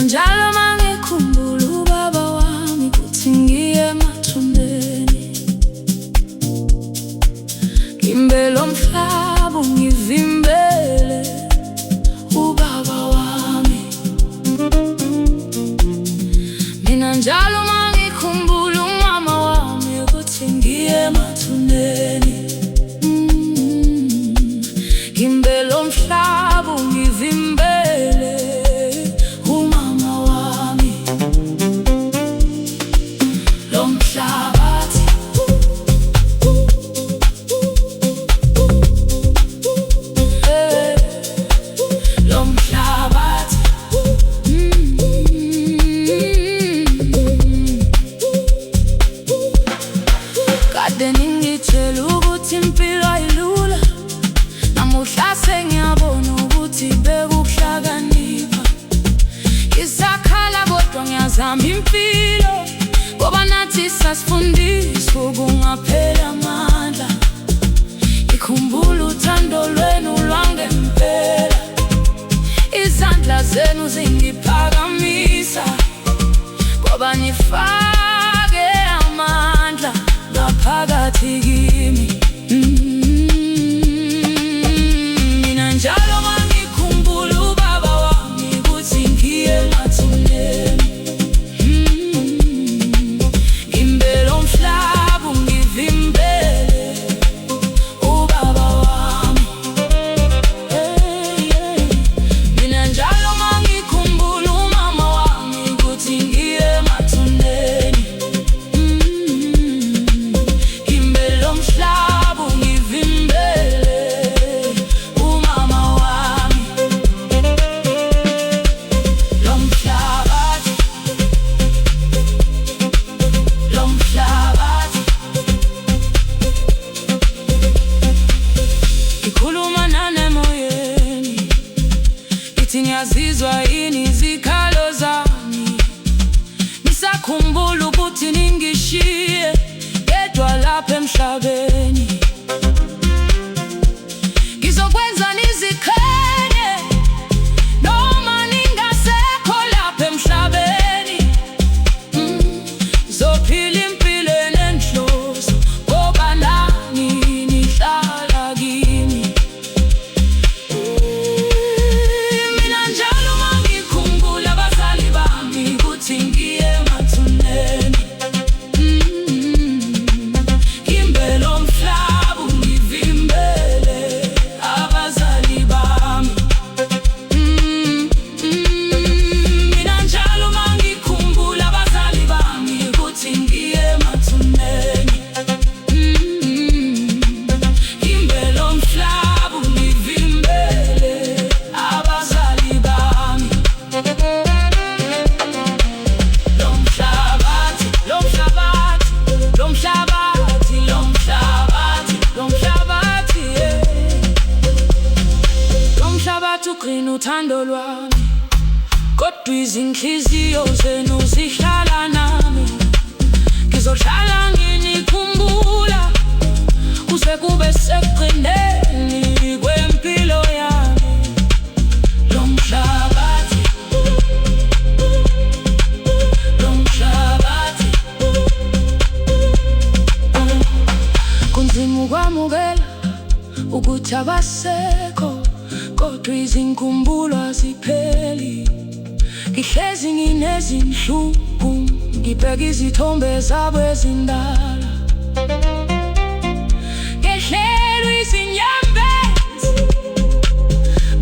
njalo mangikhumbula ubaba wami kuthi ngiye emathuneni, ngimbele umhlaba ungivimbele ubaba wami. Mina njalo mangikhumbula umama wami kuthi ngiye emathuneni, ngimbele umhlaba ungivimbele umama wami. Lo mhlabathi lo mhlabathi kade ningitshela ukuthi impilo ayilula, namuhla sengiyabona ukuthi bekuhlakanipha. Ngisakhala kodwa ngiyazama impilo, ngoba nathi sasifundiswa ukungapheli amandla. Ngikhumbula uthando lwenu lwangempela, izandla zenu zingiphakamisa, ngoba nifake amandla ngaphakathi kimi. Mina njalo mangikhumbula ubaba wami kuthi ngiye emathuneni, ngimbele umhlaba ungivimbele ubaba wami. Mina njalo mangikhumbula umama wami kuthi ngiye emathuneni, ngimbele umhlaba ungivimbele umama wami. Lo mhlabathi lo mhlabathi ngikhuluma nani emoyeni, ngithi ngiyazizwa yini izikhalo zami. Ngisakhumbula ukuthi ningishiye ngedwa lapha emhlabeni. Ngizokwenza niziqhenye noma ningasekho lapha emhlabeni. Ngizophila impilo enenhloso, ngoba nani nihlala kimi. Mina njalo mangikhumbula abazali bami kuthi ngiye emathuneni, ngimbele umhlaba ungivimbele abazali bami. Mina njalo mangikhumbula abazali bami kuthi ngiye emathuneni, ngimbele umhlaba ungivimbele abazali bami. Lo mhlabathi lo mhlabathi lo mhlabathi lo mhlabathi lo mhlabathi lo mhlabathi ugcina uthando lwami, kodwa izinhliziyo zenu zihlala nami. Ngizohlala nginikhumbula kuze kube sekugcineni kwempilo yami. Lo mhlabathi lo mhlabathi kunzima ukwamukela ukuthi abasekho, kodwa izinkumbulo azipheli. Ngihlezi nginezinhlungu, ngibheka izithombe zabo ezindala. Ngehlelwe izinyembezi,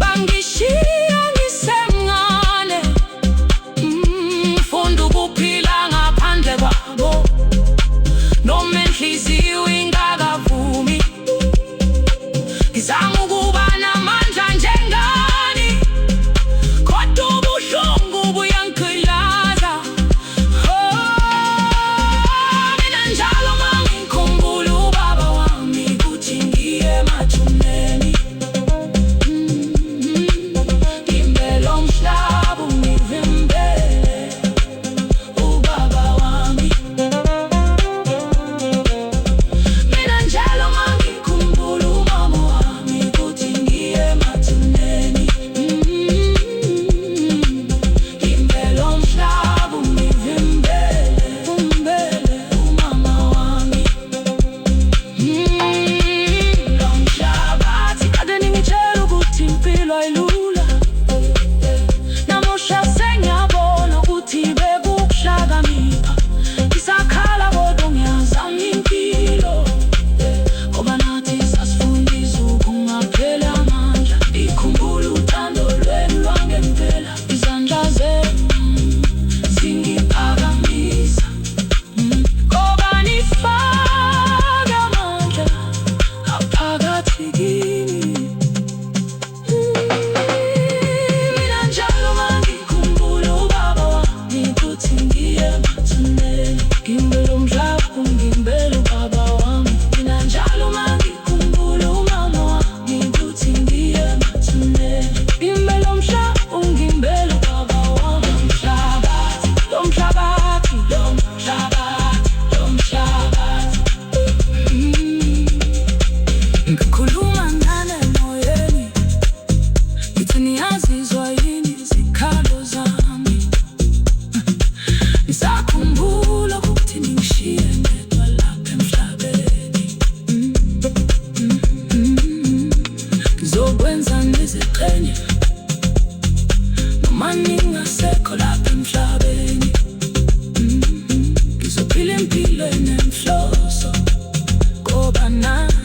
bangishiya ngisemncane. Ngifunda ukuphila ngaphandle kwabo, noma inhliziyo ingakavumi. Ngizama ukuba namandla njengani, kodwa ubuhlungu buyangigqilaza. Mina njalo mangikhumbula ubaba wami kuthi ngiye emathuneni, amani ngasekho lapha emhlabeni. Ngizophila impilo enenhloso ngoba nawe